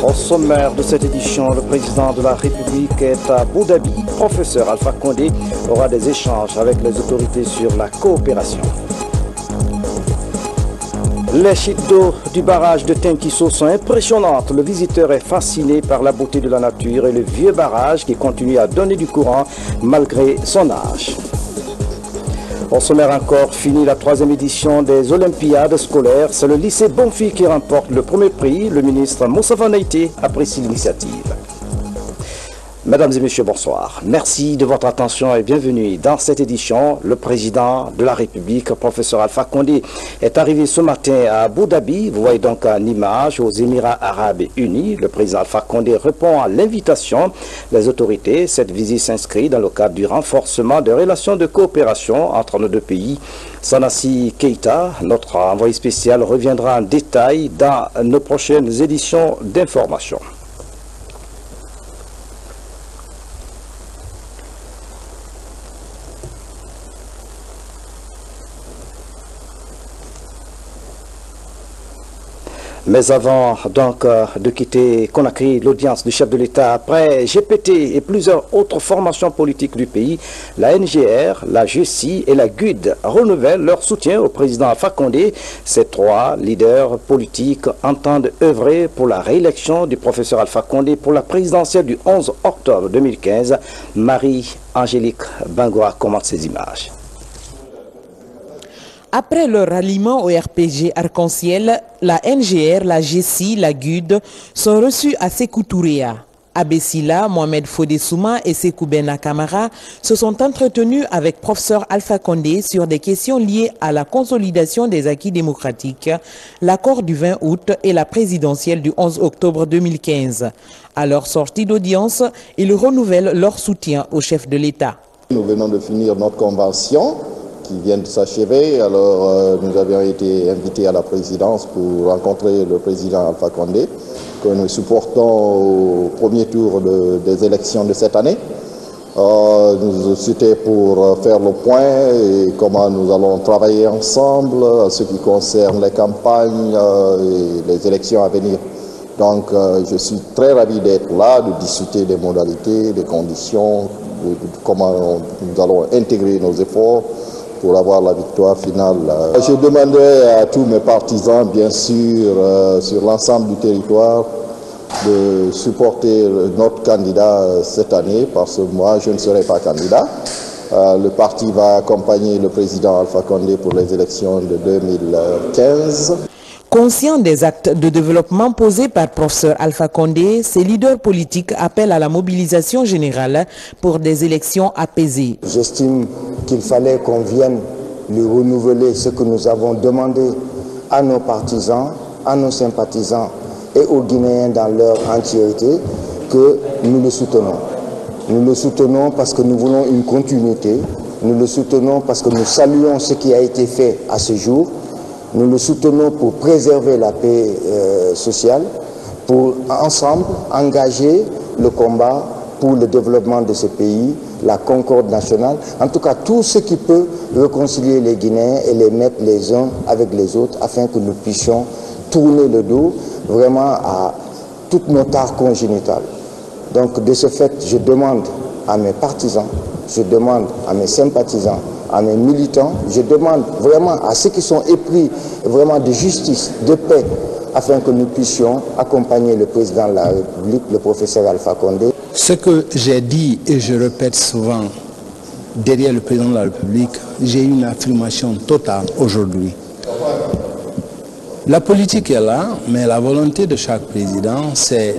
Au sommaire de cette édition, le président de la République est à Abu Dhabi. Professeur Alpha Condé aura des échanges avec les autorités sur la coopération. Les chutes d'eau du barrage de Tenkiso sont impressionnantes. Le visiteur est fasciné par la beauté de la nature et le vieux barrage qui continue à donner du courant malgré son âge. Au sommaire encore, fini la 3e édition des Olympiades scolaires. C'est le lycée Bonfi qui remporte le premier prix. Le ministre Moustapha Naïté apprécie l'initiative. Mesdames et messieurs, bonsoir. Merci de votre attention et bienvenue dans cette édition. Le président de la République, professeur Alpha Condé, est arrivé ce matin à Abu Dhabi. Vous voyez donc en image aux Émirats Arabes Unis. Le président Alpha Condé répond à l'invitation des autorités. Cette visite s'inscrit dans le cadre du renforcement des relations de coopération entre nos deux pays. Sanassi Keita, notre envoyé spécial, reviendra en détail dans nos prochaines éditions d'information. Mais avant donc de quitter Conakry, l'audience du chef de l'État après GPT et plusieurs autres formations politiques du pays, la NGR, la GECI et la GUD renouvellent leur soutien au président Alpha Condé. Ces trois leaders politiques entendent œuvrer pour la réélection du professeur Alpha Condé pour la présidentielle du 11 octobre 2015. Marie-Angélique Bangoua commente ces images. Après leur ralliement au RPG Arc-en-Ciel, la NGR, la GECI, la GUD sont reçus à Sékou Touréa. Abessila, Mohamed Fodé Souma et Sékou Bena Kamara se sont entretenus avec professeur Alpha Condé sur des questions liées à la consolidation des acquis démocratiques, l'accord du 20 août et la présidentielle du 11 octobre 2015. À leur sortie d'audience, ils renouvellent leur soutien au chef de l'État. Nous venons de finir notre convention qui vient de s'achever. Alors nous avions été invités à la présidence pour rencontrer le président Alpha Condé, que nous supportons au premier tour des élections de cette année. C'était pour faire le point et comment nous allons travailler ensemble en ce qui concerne les campagnes et les élections à venir. Donc je suis très ravi d'être là, de discuter des modalités, des conditions, de comment nous allons intégrer nos efforts pour avoir la victoire finale. Je demanderai à tous mes partisans, bien sûr, sur l'ensemble du territoire, de supporter notre candidat cette année, parce que moi, je ne serai pas candidat. Le parti va accompagner le président Alpha Condé pour les élections de 2015. Conscient des actes de développement posés par professeur Alpha Condé, ces leaders politiques appellent à la mobilisation générale pour des élections apaisées. J'estime qu'il fallait qu'on vienne lui renouveler ce que nous avons demandé à nos partisans, à nos sympathisants et aux Guinéens dans leur entièreté, que nous le soutenons. Nous le soutenons parce que nous voulons une continuité, nous le soutenons parce que nous saluons ce qui a été fait à ce jour. Nous le soutenons pour préserver la paix sociale, pour ensemble engager le combat pour le développement de ce pays, la concorde nationale, en tout cas tout ce qui peut réconcilier les Guinéens et les mettre les uns avec les autres afin que nous puissions tourner le dos vraiment à toutes nos tares congénitales. Donc de ce fait, je demande à mes partisans, je demande à mes sympathisants, à mes militants, je demande vraiment à ceux qui sont épris vraiment de justice, de paix, afin que nous puissions accompagner le président de la République, le professeur Alpha Condé. Ce que j'ai dit et je répète souvent derrière le président de la République, j'ai une affirmation totale aujourd'hui. La politique est là, mais la volonté de chaque président, c'est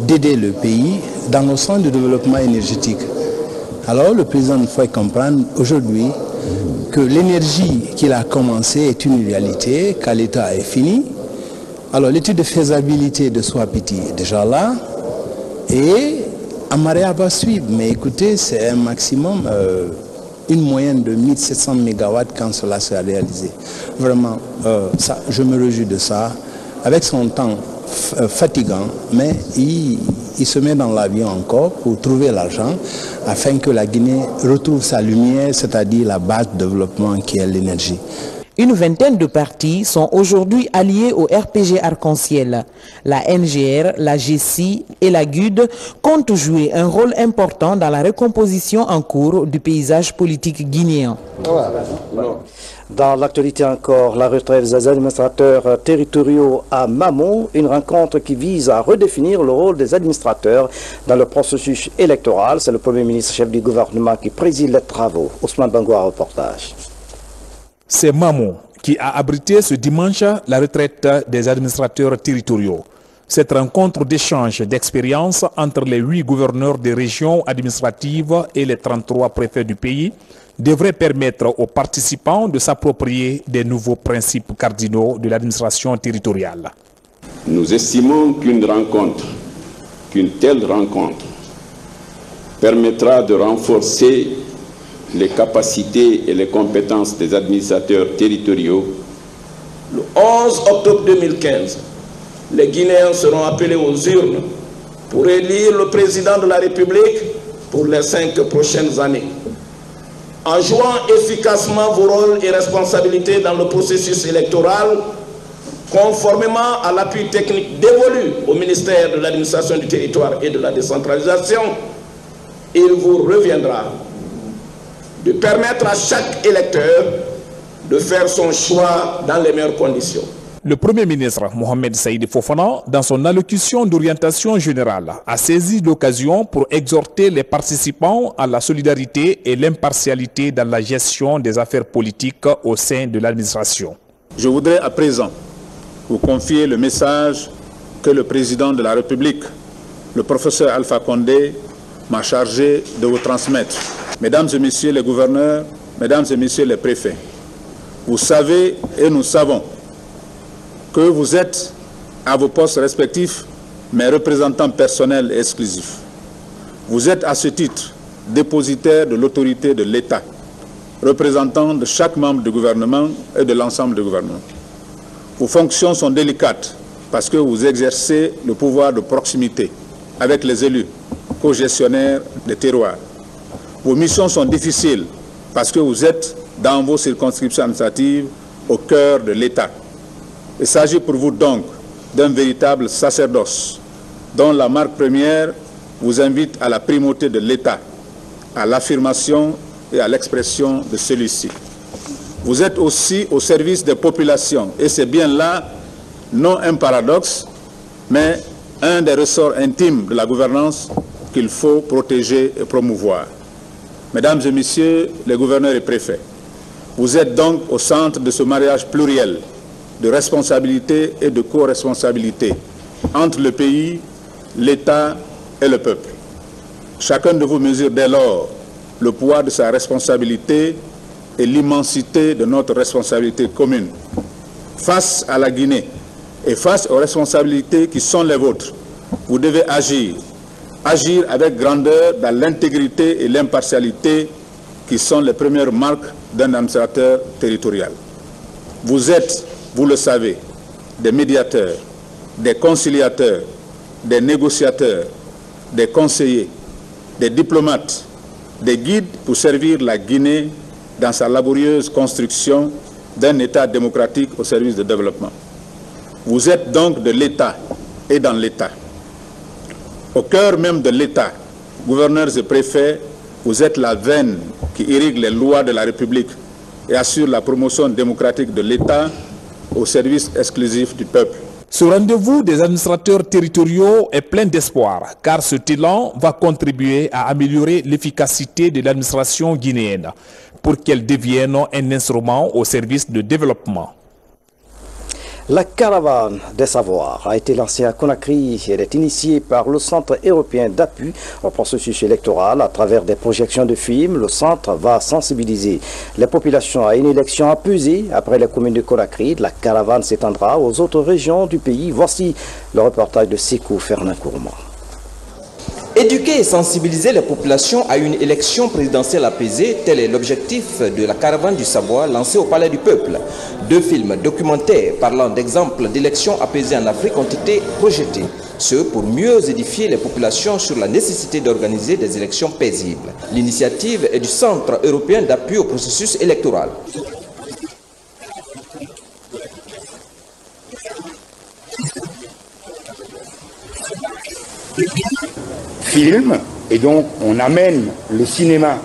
d'aider le pays dans le sens du développement énergétique. Alors le président il faut comprendre aujourd'hui que l'énergie qu'il a commencé est une réalité, qu'à l'État est fini. Alors l'étude de faisabilité de Swapiti est déjà là et Amaria va suivre. Mais écoutez, c'est un maximum, une moyenne de 1700 MW quand cela sera réalisé. Vraiment, ça, je me réjouis de ça. Avec son temps fatigant, mais il se met dans l'avion encore pour trouver l'argent afin que la Guinée retrouve sa lumière, c'est-à-dire la base de développement qui est l'énergie. Une vingtaine de partis sont aujourd'hui alliés au RPG Arc-en-Ciel. La NGR, la GECI et la GUD comptent jouer un rôle important dans la recomposition en cours du paysage politique guinéen. Dans l'actualité encore, la retraite des administrateurs territoriaux à Mamou, une rencontre qui vise à redéfinir le rôle des administrateurs dans le processus électoral. C'est le Premier ministre, chef du gouvernement, qui préside les travaux. Ousmane Bangoua, reportage. C'est Mamou qui a abrité ce dimanche la retraite des administrateurs territoriaux. Cette rencontre d'échange d'expériences entre les 8 gouverneurs des régions administratives et les 33 préfets du pays devrait permettre aux participants de s'approprier des nouveaux principes cardinaux de l'administration territoriale. Nous estimons qu'une telle rencontre permettra de renforcer les capacités et les compétences des administrateurs territoriaux. Le 11 octobre 2015, les Guinéens seront appelés aux urnes pour élire le président de la République pour les 5 prochaines années. En jouant efficacement vos rôles et responsabilités dans le processus électoral, conformément à l'appui technique dévolu au ministère de l'administration du territoire et de la décentralisation, il vous reviendra de permettre à chaque électeur de faire son choix dans les meilleures conditions. Le Premier ministre Mohamed Saïd Fofana, dans son allocution d'orientation générale, a saisi l'occasion pour exhorter les participants à la solidarité et l'impartialité dans la gestion des affaires politiques au sein de l'administration. Je voudrais à présent vous confier le message que le président de la République, le professeur Alpha Condé, m'a chargé de vous transmettre. Mesdames et messieurs les gouverneurs, mesdames et messieurs les préfets, vous savez et nous savons que vous êtes à vos postes respectifs mes représentants personnels et exclusifs. Vous êtes à ce titre dépositaire de l'autorité de l'État, représentant de chaque membre du gouvernement et de l'ensemble du gouvernement. Vos fonctions sont délicates parce que vous exercez le pouvoir de proximité avec les élus, co-gestionnaires des terroirs. Vos missions sont difficiles parce que vous êtes dans vos circonscriptions administratives au cœur de l'État. Il s'agit pour vous donc d'un véritable sacerdoce dont la marque première vous invite à la primauté de l'État, à l'affirmation et à l'expression de celui-ci. Vous êtes aussi au service des populations et c'est bien là, non un paradoxe, mais un des ressorts intimes de la gouvernance qu'il faut protéger et promouvoir. Mesdames et messieurs les gouverneurs et préfets, vous êtes donc au centre de ce mariage pluriel de responsabilité et de co-responsabilité entre le pays, l'État et le peuple. Chacun de vous mesure dès lors le poids de sa responsabilité et l'immensité de notre responsabilité commune. Face à la Guinée et face aux responsabilités qui sont les vôtres, vous devez agir avec grandeur dans l'intégrité et l'impartialité qui sont les premières marques d'un administrateur territorial. Vous êtes, vous le savez, des médiateurs, des conciliateurs, des négociateurs, des conseillers, des diplomates, des guides pour servir la Guinée dans sa laborieuse construction d'un État démocratique au service du développement. Vous êtes donc de l'État et dans l'État. Au cœur même de l'État, gouverneurs et préfets, vous êtes la veine qui irrigue les lois de la République et assure la promotion démocratique de l'État au service exclusif du peuple. Ce rendez-vous des administrateurs territoriaux est plein d'espoir, car ce talent va contribuer à améliorer l'efficacité de l'administration guinéenne pour qu'elle devienne un instrument au service du développement. La caravane des savoirs a été lancée à Conakry. Elle est initiée par le Centre européen d'appui au processus électoral. À travers des projections de films, le centre va sensibiliser les populations à une élection apaisée. Après les communes de Conakry, la caravane s'étendra aux autres régions du pays. Voici le reportage de Sekou Fernand Kourma. Éduquer et sensibiliser les populations à une élection présidentielle apaisée, tel est l'objectif de la caravane du savoir lancée au Palais du Peuple. 2 films documentaires parlant d'exemples d'élections apaisées en Afrique ont été projetés. Ce pour mieux édifier les populations sur la nécessité d'organiser des élections paisibles. L'initiative est du Centre européen d'appui au processus électoral. filme, et donc on amène le cinéma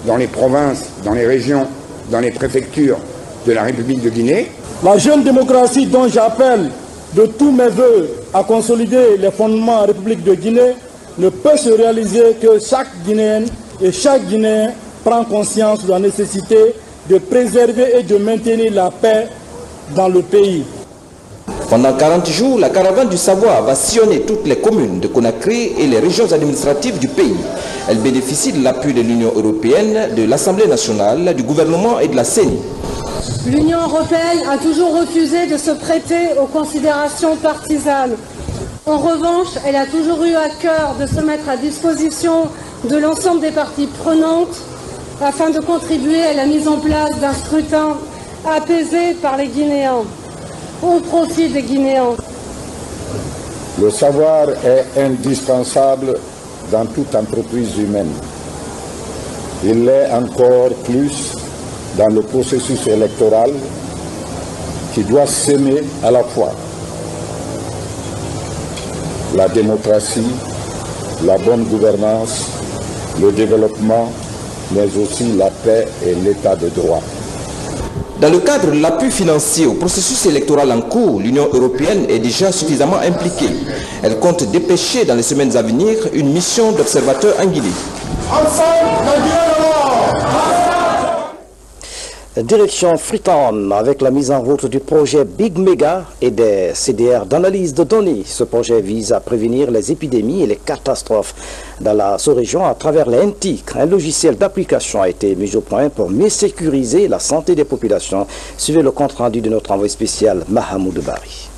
dans les provinces, dans les régions, dans les préfectures de la République de Guinée. La jeune démocratie dont j'appelle de tous mes voeux à consolider les fondements de la République de Guinée ne peut se réaliser que chaque Guinéenne et chaque Guinéen prend conscience de la nécessité de préserver et de maintenir la paix dans le pays. Pendant 40 jours, la caravane du savoir va sillonner toutes les communes de Conakry et les régions administratives du pays. Elle bénéficie de l'appui de l'Union européenne, de l'Assemblée nationale, du gouvernement et de la CENI. L'Union européenne a toujours refusé de se prêter aux considérations partisanes. En revanche, elle a toujours eu à cœur de se mettre à disposition de l'ensemble des parties prenantes afin de contribuer à la mise en place d'un scrutin apaisé par les Guinéens, au profit des Guinéens. Le savoir est indispensable dans toute entreprise humaine. Il l'est encore plus dans le processus électoral qui doit s'aimer à la fois la démocratie, la bonne gouvernance, le développement, mais aussi la paix et l'état de droit. Dans le cadre de l'appui financier au processus électoral en cours, l'Union européenne est déjà suffisamment impliquée. Elle compte dépêcher dans les semaines à venir une mission d'observateurs en Guinée. Direction Freetown avec la mise en route du projet Big Mega et des CDR d'analyse de données. Ce projet vise à prévenir les épidémies et les catastrophes dans la sous-région à travers les NTIC. Un logiciel d'application a été mis au point pour mieux sécuriser la santé des populations. Suivez le compte rendu de notre envoyé spécial Mahamoud Bari.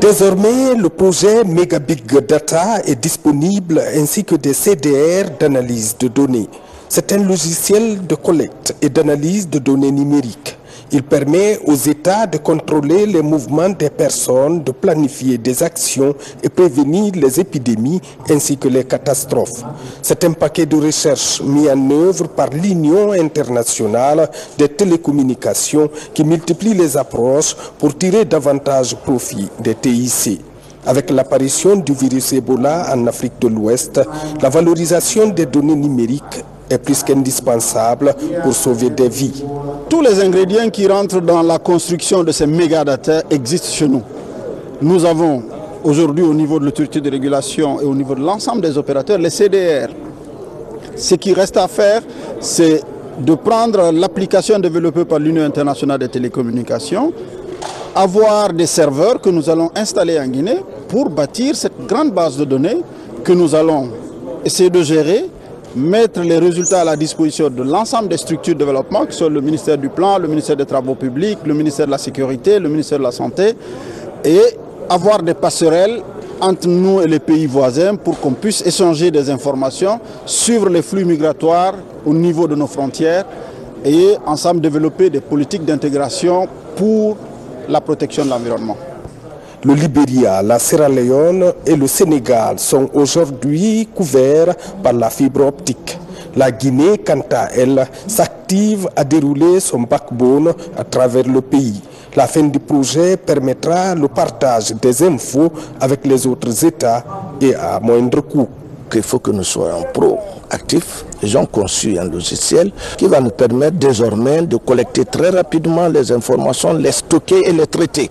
Désormais, le projet Mega Big Data est disponible ainsi que des CDR d'analyse de données. C'est un logiciel de collecte et d'analyse de données numériques. Il permet aux États de contrôler les mouvements des personnes, de planifier des actions et prévenir les épidémies ainsi que les catastrophes. C'est un paquet de recherche mis en œuvre par l'Union internationale des télécommunications qui multiplie les approches pour tirer davantage profit des TIC. Avec l'apparition du virus Ebola en Afrique de l'Ouest, la valorisation des données numériques est plus qu'indispensable pour sauver des vies. Tous les ingrédients qui rentrent dans la construction de ces mégadata existent chez nous. Nous avons aujourd'hui au niveau de l'autorité de régulation et au niveau de l'ensemble des opérateurs les CDR. Ce qui reste à faire, c'est de prendre l'application développée par l'Union internationale des télécommunications, avoir des serveurs que nous allons installer en Guinée pour bâtir cette grande base de données que nous allons essayer de gérer, mettre les résultats à la disposition de l'ensemble des structures de développement, que sont le ministère du Plan, le ministère des Travaux publics, le ministère de la Sécurité, le ministère de la Santé, et avoir des passerelles entre nous et les pays voisins pour qu'on puisse échanger des informations, suivre les flux migratoires au niveau de nos frontières et ensemble développer des politiques d'intégration pour la protection de l'environnement. Le Libéria, la Sierra Leone et le Sénégal sont aujourd'hui couverts par la fibre optique. La Guinée, quant à elle, s'active à dérouler son backbone à travers le pays. La fin du projet permettra le partage des infos avec les autres États et à moindre coût. Il faut que nous soyons proactifs. Ils ont conçu un logiciel qui va nous permettre désormais de collecter très rapidement les informations, les stocker et les traiter.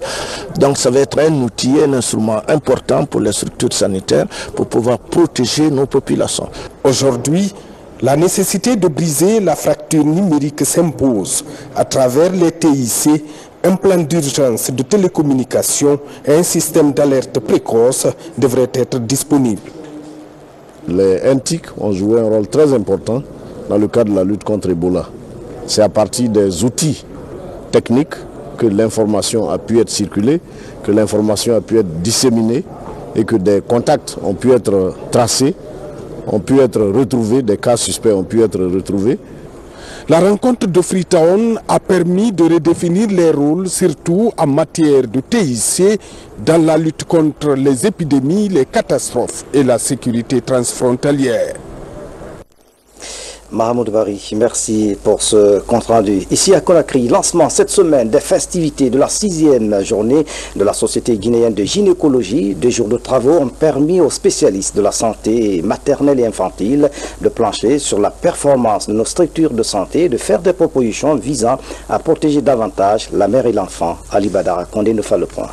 Donc ça va être un outil, un instrument important pour les structures sanitaires pour pouvoir protéger nos populations. Aujourd'hui, la nécessité de briser la fracture numérique s'impose à travers les TIC, un plan d'urgence de télécommunication et un système d'alerte précoce devraient être disponibles. Les NTIC ont joué un rôle très important dans le cadre de la lutte contre Ebola. C'est à partir des outils techniques que l'information a pu être circulée, que l'information a pu être disséminée et que des contacts ont pu être tracés, ont pu être retrouvés, des cas suspects ont pu être retrouvés. La rencontre de Freetown a permis de redéfinir les rôles, surtout en matière de TIC, dans la lutte contre les épidémies, les catastrophes et la sécurité transfrontalière. Mahamoud Bari, merci pour ce compte-rendu. Ici à Conakry, lancement cette semaine des festivités de la 6e journée de la Société guinéenne de gynécologie. 2 jours de travaux ont permis aux spécialistes de la santé maternelle et infantile de plancher sur la performance de nos structures de santé et de faire des propositions visant à protéger davantage la mère et l'enfant. Ali Badara Condé nous fait le point.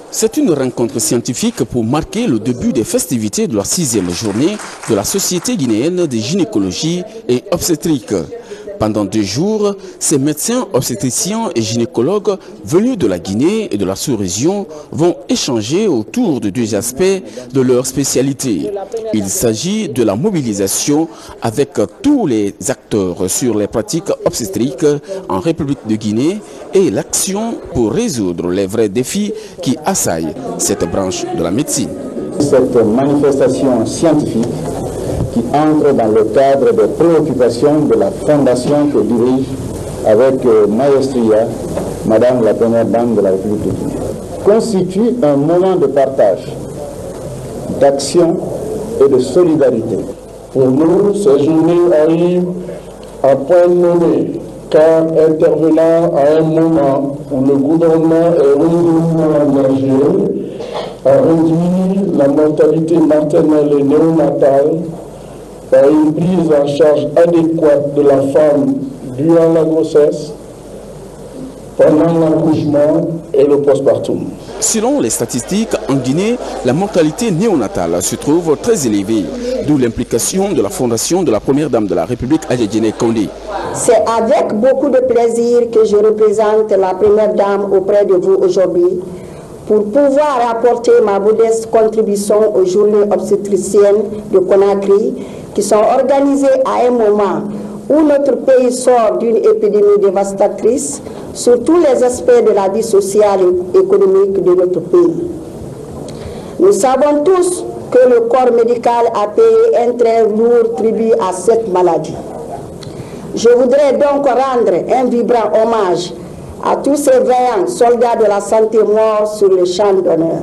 C'est une rencontre scientifique pour marquer le début des festivités de la 6e journée de la Société guinéenne de gynécologie et obstétrique. Pendant 2 jours, ces médecins obstétriciens et gynécologues venus de la Guinée et de la sous-région vont échanger autour de 2 aspects de leur spécialité. Il s'agit de la mobilisation avec tous les acteurs sur les pratiques obstétriques en République de Guinée et l'action pour résoudre les vrais défis qui assaillent cette branche de la médecine. Cette manifestation scientifique qui entre dans le cadre des préoccupations de la fondation que dirige avec maestria Madame la Première Dame de la République de Guinée, constitue un moment de partage, d'action et de solidarité. Pour nous, ces journées arrivent à point nommé, car intervenant à un moment où le gouvernement est résolument engagé à réduire la mortalité maternelle et néonatale par une prise en charge adéquate de la femme durant la grossesse, pendant l'accouchement et le postpartum. Selon les statistiques, en Guinée, la mortalité néonatale se trouve très élevée, d'où l'implication de la fondation de la Première Dame de la République, Adjedjene Kondé. C'est avec beaucoup de plaisir que je représente la Première Dame auprès de vous aujourd'hui pour pouvoir apporter ma modeste contribution aux journées obstétriciennes de Conakry qui sont organisées à un moment où notre pays sort d'une épidémie dévastatrice sur tous les aspects de la vie sociale et économique de notre pays. Nous savons tous que le corps médical a payé un très lourd tribut à cette maladie. Je voudrais donc rendre un vibrant hommage à tous ces vaillants soldats de la santé morts sur le champ d'honneur.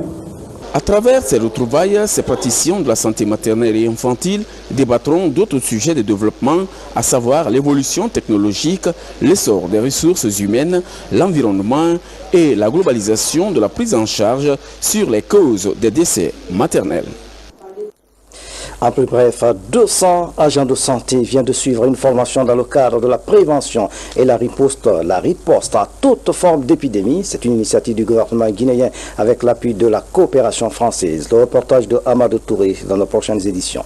À travers ces retrouvailles, ces praticiens de la santé maternelle et infantile débattront d'autres sujets de développement, à savoir l'évolution technologique, l'essor des ressources humaines, l'environnement et la globalisation de la prise en charge sur les causes des décès maternels. En plus bref, 200 agents de santé viennent de suivre une formation dans le cadre de la prévention et la riposte à toute forme d'épidémie. C'est une initiative du gouvernement guinéen avec l'appui de la coopération française. Le reportage de Amadou Touré dans nos prochaines éditions.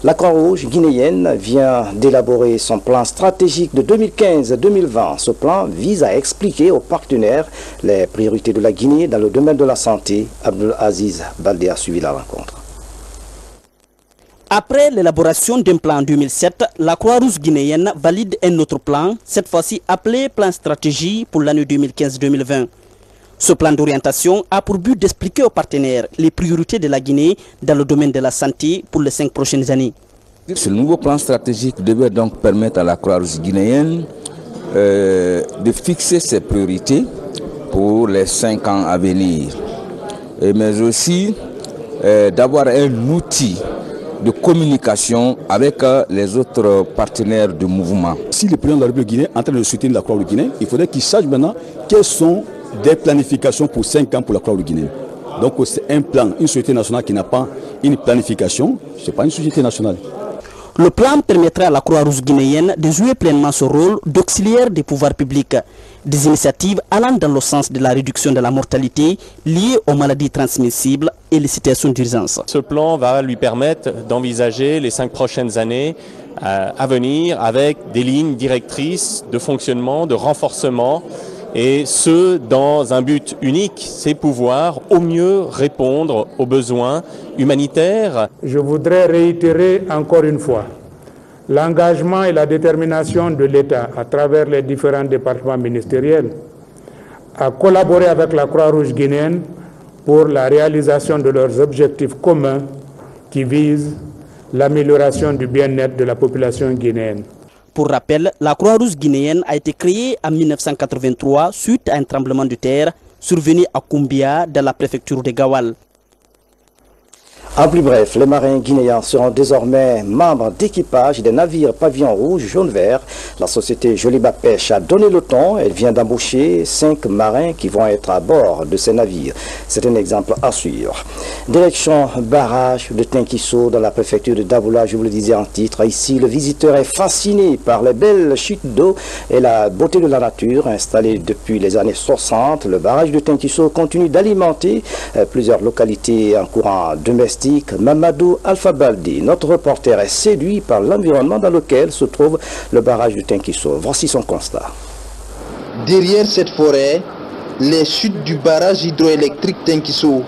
La Croix-Rouge guinéenne vient d'élaborer son plan stratégique de 2015-2020. Ce plan vise à expliquer aux partenaires les priorités de la Guinée dans le domaine de la santé. Abdul Aziz Baldé a suivi la rencontre. Après l'élaboration d'un plan en 2007, la Croix-Rouge guinéenne valide un autre plan, cette fois-ci appelé plan stratégie pour l'année 2015-2020. Ce plan d'orientation a pour but d'expliquer aux partenaires les priorités de la Guinée dans le domaine de la santé pour les 5 prochaines années. Ce nouveau plan stratégique devait donc permettre à la Croix-Rouge guinéenne de fixer ses priorités pour les 5 ans à venir, mais aussi d'avoir un outil de communication avec les autres partenaires du mouvement. Si le président de la République guinéenne est en train de soutenir la Croix-Rouge guinéenne, il faudrait qu'il sache maintenant quelles sont des planifications pour 5 ans pour la Croix-Rouge guinéenne. Donc c'est un plan, une société nationale qui n'a pas une planification, ce n'est pas une société nationale. Le plan permettra à la Croix-Rouge guinéenne de jouer pleinement son rôle d'auxiliaire des pouvoirs publics. Des initiatives allant dans le sens de la réduction de la mortalité liée aux maladies transmissibles et les situations d'urgence. Ce plan va lui permettre d'envisager les 5 prochaines années à venir avec des lignes directrices de fonctionnement, de renforcement, et ce dans un but unique, c'est pouvoir au mieux répondre aux besoins humanitaires. Je voudrais réitérer encore une fois l'engagement et la détermination de l'État à travers les différents départements ministériels à collaborer avec la Croix-Rouge guinéenne pour la réalisation de leurs objectifs communs qui visent l'amélioration du bien-être de la population guinéenne. Pour rappel, la Croix-Rouge guinéenne a été créée en 1983 suite à un tremblement de terre survenu à Koumbia dans la préfecture de Gawal. En plus bref, les marins guinéens seront désormais membres d'équipage des navires pavillon rouge, jaune, vert. La société Joliba Pêche a donné le ton. Elle vient d'embaucher 5 marins qui vont être à bord de ces navires. C'est un exemple à suivre. Direction barrage de Tinkisso dans la préfecture de Daboula, je vous le disais en titre. Ici, le visiteur est fasciné par les belles chutes d'eau et la beauté de la nature. Installé depuis les années 60, le barrage de Tinkisso continue d'alimenter plusieurs localités en courant domestique. Mamadou Alpha Baldi, notre reporter, est séduit par l'environnement dans lequel se trouve le barrage de Tinkisso. Voici son constat. Derrière cette forêt, les chutes du barrage hydroélectrique Tinkisso.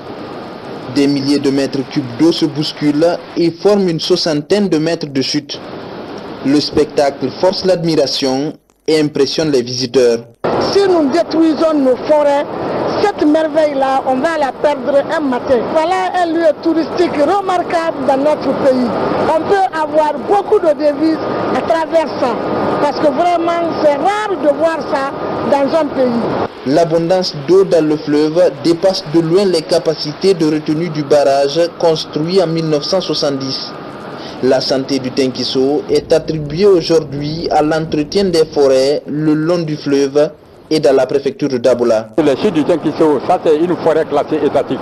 Des milliers de mètres cubes d'eau se bousculent et forment une 60aine de mètres de chute. Le spectacle force l'admiration et impressionne les visiteurs. Si nous détruisons nos forêts, cette merveille-là, on va la perdre un matin. Voilà un lieu touristique remarquable dans notre pays. On peut avoir beaucoup de devises à travers ça, parce que vraiment, c'est rare de voir ça dans un pays. L'abondance d'eau dans le fleuve dépasse de loin les capacités de retenue du barrage construit en 1970. La santé du Tinkisso est attribuée aujourd'hui à l'entretien des forêts le long du fleuve et dans la préfecture de Daboula. Les chutes du Tinkisso, ça c'est une forêt classée étatique,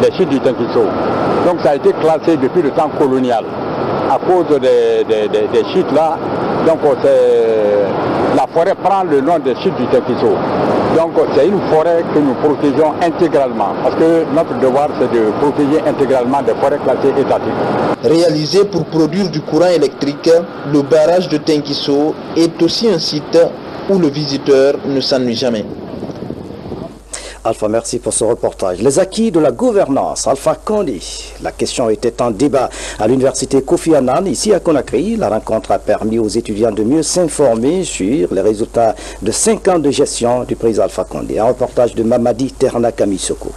les chutes du Tinkisso. Donc ça a été classé depuis le temps colonial. À cause des chutes là, donc la forêt prend le nom des chutes du Tinkisso. Donc c'est une forêt que nous protégeons intégralement, parce que notre devoir c'est de protéger intégralement des forêts classées étatiques. Réalisé pour produire du courant électrique, le barrage de Tinkisso est aussi un site où le visiteur ne s'ennuie jamais. Alpha, merci pour ce reportage. Les acquis de la gouvernance, Alpha Condé. La question était en débat à l'université Kofi Annan, ici à Conakry. La rencontre a permis aux étudiants de mieux s'informer sur les résultats de 5 ans de gestion du président Alpha Condé. Un reportage de Mamadi Terna-Kamisoko.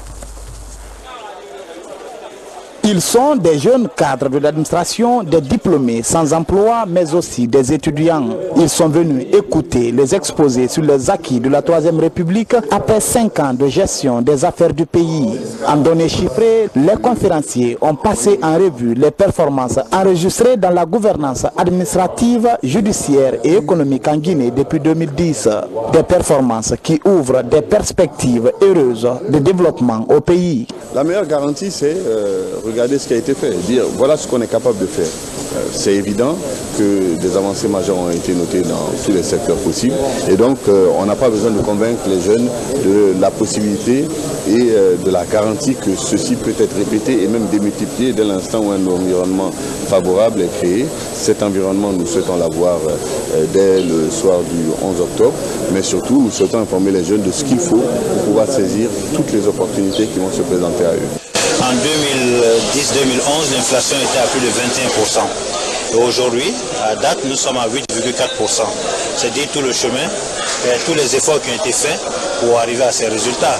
Ils sont des jeunes cadres de l'administration, des diplômés sans emploi, mais aussi des étudiants. Ils sont venus écouter les exposés sur les acquis de la Troisième République après 5 ans de gestion des affaires du pays. En données chiffrées, les conférenciers ont passé en revue les performances enregistrées dans la gouvernance administrative, judiciaire et économique en Guinée depuis 2010. Des performances qui ouvrent des perspectives heureuses de développement au pays. La meilleure garantie, c'est regarder ce qui a été fait, dire voilà ce qu'on est capable de faire. C'est évident que des avancées majeures ont été notées dans tous les secteurs possibles et donc on n'a pas besoin de convaincre les jeunes de la possibilité et de la garantie que ceci peut être répété et même démultiplié dès l'instant où un environnement favorable est créé. Cet environnement, nous souhaitons l'avoir dès le soir du 11 octobre, mais surtout nous souhaitons informer les jeunes de ce qu'il faut pour pouvoir saisir toutes les opportunités qui vont se présenter à eux. En 2010-2011, l'inflation était à plus de 21%. Et aujourd'hui, à date, nous sommes à 8,4%. C'est dire tout le chemin et tous les efforts qui ont été faits pour arriver à ces résultats.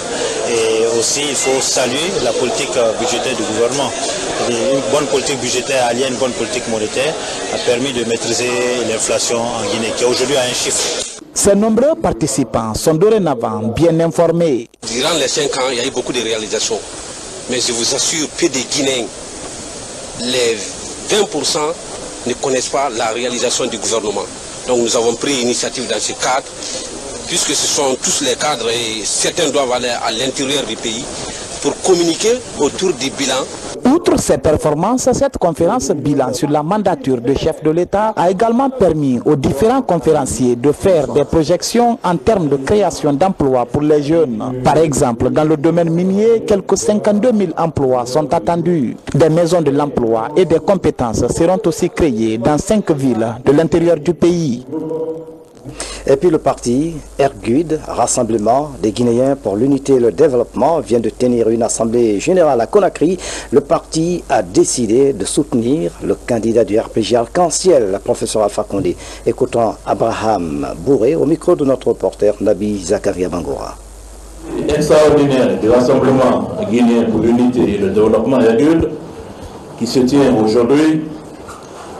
Et aussi, il faut saluer la politique budgétaire du gouvernement. Une bonne politique budgétaire alliée à une bonne politique monétaire a permis de maîtriser l'inflation en Guinée, qui aujourd'hui a un chiffre. Ces nombreux participants sont dorénavant bien informés. Durant les 5 ans, il y a eu beaucoup de réalisations. Mais je vous assure que des Guinéens, les 20% ne connaissent pas la réalisation du gouvernement. Donc nous avons pris l'initiative dans ce cadre, puisque ce sont tous les cadres et certains doivent aller à l'intérieur du pays pour communiquer autour du bilan. Outre ces performances, cette conférence bilan sur la mandature de chef de l'État a également permis aux différents conférenciers de faire des projections en termes de création d'emplois pour les jeunes. Par exemple, dans le domaine minier, quelques 52 000 emplois sont attendus. Des maisons de l'emploi et des compétences seront aussi créées dans 5 villes de l'intérieur du pays. Et puis le parti Ergud, Rassemblement des Guinéens pour l'unité et le développement, vient de tenir une assemblée générale à Conakry. Le parti a décidé de soutenir le candidat du RPG Arc-en-Ciel, le professeur Alpha Condé. Écoutons Abraham Bourré au micro de notre reporter Nabi Zakaria Bangora. Extraordinaire du Rassemblement guinéen pour l'unité et le développement Ergud, qui se tient aujourd'hui,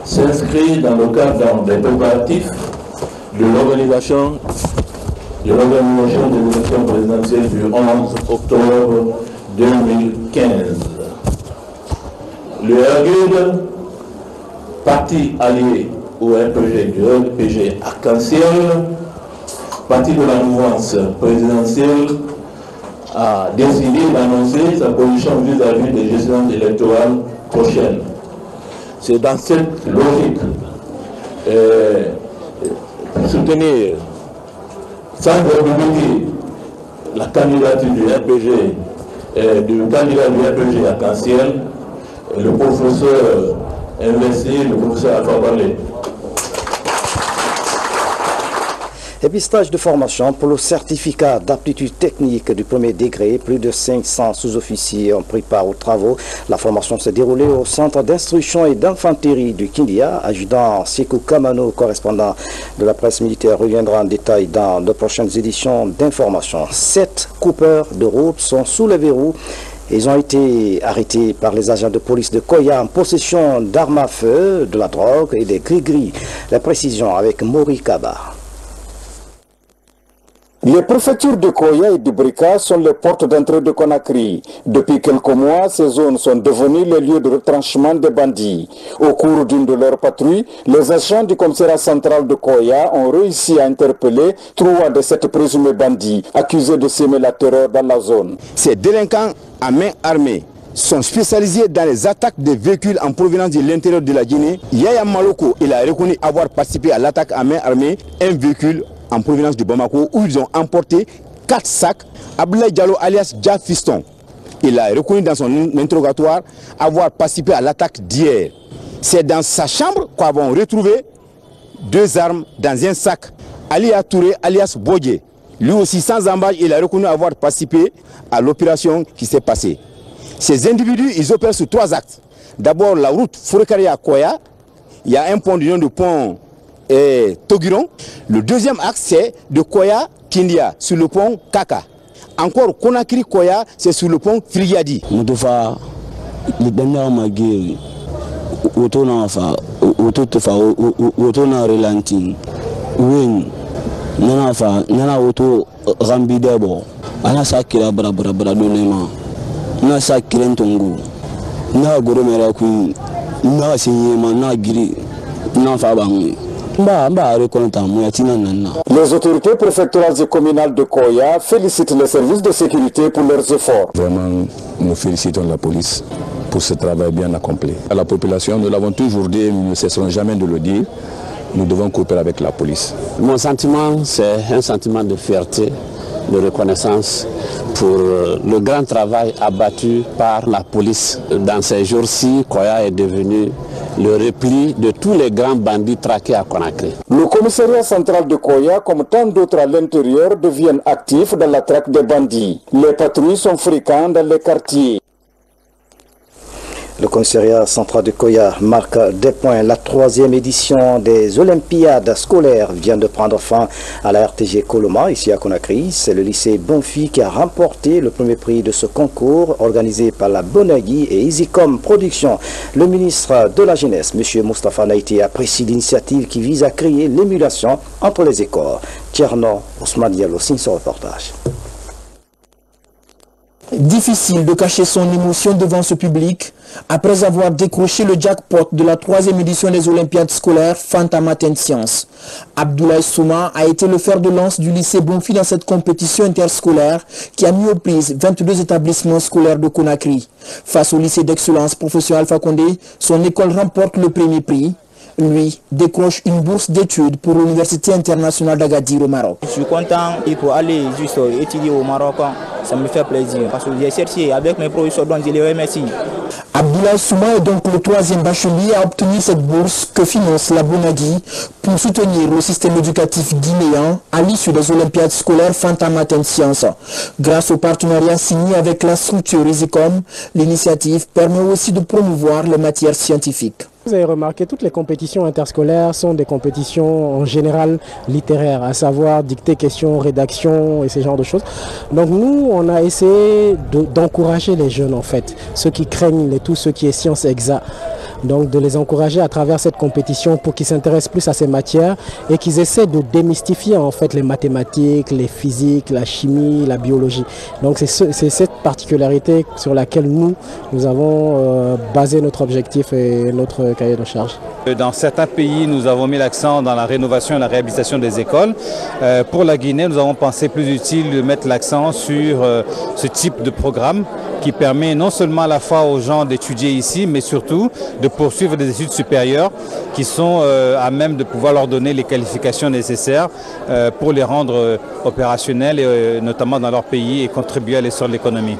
s'inscrit dans le cadre des préparatifs de l'organisation de l'élection présidentielle du 11 octobre 2015. le RGUD, parti allié au RPG du RPG Arc-en-Ciel, parti de la mouvance présidentielle, a décidé d'annoncer sa position vis-à-vis des gestions électorales prochaines. C'est dans cette logique soutenir sans revendiquer la candidature du RPG, du candidat du RPG Arc-en-Ciel, le professeur investi, le professeur Alpha Condé. Et puis stage de formation pour le certificat d'aptitude technique du premier degré. Plus de 500 sous-officiers ont pris part aux travaux. La formation s'est déroulée au centre d'instruction et d'infanterie du Kindia. Adjudant Sekou Kamano, correspondant de la presse militaire, reviendra en détail dans de prochaines éditions d'information. 7 coupeurs de route sont sous le verrou. Ils ont été arrêtés par les agents de police de Koya en possession d'armes à feu, de la drogue et des gris-gris. La précision avec Mori Kaba. Les préfectures de Koya et de Brika sont les portes d'entrée de Conakry. Depuis quelques mois, ces zones sont devenues les lieux de retranchement des bandits. Au cours d'une de leurs patrouilles, les agents du commissariat central de Koya ont réussi à interpeller 3 de ces présumés bandits, accusés de semer la terreur dans la zone. Ces délinquants à main armée sont spécialisés dans les attaques de véhicules en provenance de l'intérieur de la Guinée. Yaya Maloko, il a reconnu avoir participé à l'attaque à main armée, un véhicule en provenance de Bamako, où ils ont emporté 4 sacs. Abdoulaye Diallo alias Dia Fiston, il a reconnu dans son interrogatoire avoir participé à l'attaque d'hier. C'est dans sa chambre qu'avons retrouvé 2 armes dans un sac. Ali Touré alias Bodje, lui aussi sans embâche, il a reconnu avoir participé à l'opération qui s'est passée. Ces individus, ils opèrent sur 3 axes. D'abord la route Fourekaria-Koya, il y a un pont du nom de pont Togiron. Le deuxième axe, c'est de Koya Kindia sur le pont Kaka. Encore Conakry Koya, c'est sur le pont Frigadi. Motofa, le dernier magui, autona relanti, wing, nana auto rambidebo, anasakira brabra donema, nasakira ntongu, na goromera kui, na signema, na giri, na fabangi. Les autorités préfectorales et communales de Koya félicitent les services de sécurité pour leurs efforts. Vraiment, nous félicitons la police pour ce travail bien accompli. À la population, nous l'avons toujours dit, nous ne cesserons jamais de le dire, nous devons coopérer avec la police. Mon sentiment, c'est un sentiment de fierté, de reconnaissance pour le grand travail abattu par la police. Dans ces jours-ci, Koya est devenu le repli de tous les grands bandits traqués à Conakry. Le commissariat central de Koya, comme tant d'autres à l'intérieur, deviennent actifs dans la traque des bandits. Les patrouilles sont fréquentes dans les quartiers. Le commissariat central de Koya marque des points. La 3e édition des Olympiades scolaires vient de prendre fin à la RTG Koloma, ici à Conakry. C'est le lycée Bonfi qui a remporté le premier prix de ce concours organisé par la Bonagui et Easycom Production. Le ministre de la Jeunesse, M. Moustapha Naïté, apprécie l'initiative qui vise à créer l'émulation entre les écoles. Tcherno Ousmane Diallo signe ce reportage. Difficile de cacher son émotion devant ce public après avoir décroché le jackpot de la 3e édition des Olympiades scolaires Fanta Matin Sciences. Abdoulaye Souma a été le fer de lance du lycée Bonfi dans cette compétition interscolaire qui a mis aux prises 22 établissements scolaires de Conakry. Face au lycée d'excellence professeur Alpha Condé, son école remporte le premier prix. Lui décroche une bourse d'études pour l'Université internationale d'Agadir au Maroc. Je suis content pour aller juste étudier au Maroc, ça me fait plaisir parce que j'ai cherché avec mes professeurs dont je les remercie. Abdoulaye Souma est donc le 3e bachelier à obtenir cette bourse que finance la Bonagui pour soutenir le système éducatif guinéen à l'issue des Olympiades scolaires Fanta Matin Sciences. Grâce au partenariat signé avec la structure Easycom, l'initiative permet aussi de promouvoir les matières scientifiques. Vous avez remarqué, toutes les compétitions interscolaires sont des compétitions en général littéraires, à savoir dictée, question, rédaction et ce genre de choses. Donc nous, on a essayé d'encourager les jeunes en fait, ceux qui craignent tout ce qui est sciences exactes, Donc de les encourager à travers cette compétition pour qu'ils s'intéressent plus à ces matières et qu'ils essaient de démystifier en fait les mathématiques, les physiques, la chimie, la biologie. Donc c'est cette particularité sur laquelle nous avons basé notre objectif et notre cahier de charge. Dans certains pays, nous avons mis l'accent dans la rénovation et la réhabilitation des écoles. Pour la Guinée, nous avons pensé plus utile de mettre l'accent sur ce type de programme qui permet non seulement à la fois aux gens d'étudier ici, mais surtout de poursuivre des études supérieures qui sont à même de pouvoir leur donner les qualifications nécessaires pour les rendre opérationnels, et, notamment dans leur pays, et contribuer à l'essor de l'économie.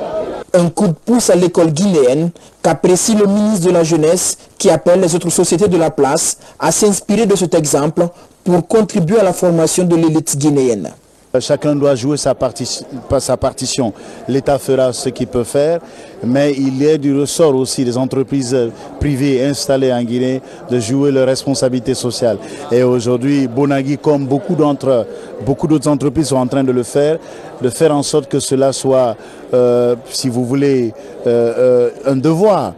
Un coup de pouce à l'école guinéenne qu'apprécie le ministre de la Jeunesse qui appelle les autres sociétés de la place à s'inspirer de cet exemple pour contribuer à la formation de l'élite guinéenne. Chacun doit jouer sa partition. L'État fera ce qu'il peut faire, mais il est du ressort aussi des entreprises privées installées en Guinée de jouer leur responsabilité sociale. Et aujourd'hui, Bonagui, comme beaucoup d'autres entreprises sont en train de le faire, de faire en sorte que cela soit, si vous voulez, un devoir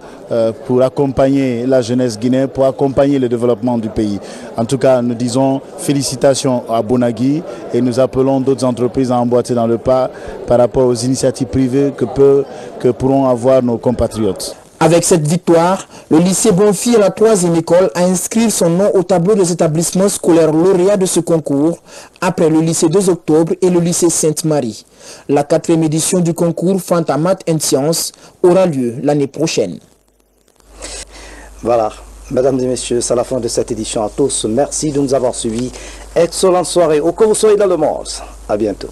pour accompagner la jeunesse guinéenne, pour accompagner le développement du pays. En tout cas, nous disons félicitations à Bonagui et nous appelons d'autres entreprises à emboîter dans le pas par rapport aux initiatives privées que pourront avoir nos compatriotes. Avec cette victoire, le lycée Bonfi est la 3e école à inscrire son nom au tableau des établissements scolaires lauréats de ce concours, après le lycée 2 octobre et le lycée Sainte-Marie. La 4e édition du concours Fanta Maths & Sciences aura lieu l'année prochaine. Voilà, mesdames et messieurs, c'est la fin de cette édition. À tous, merci de nous avoir suivis. Excellente soirée, où que vous soyez dans le monde. À bientôt.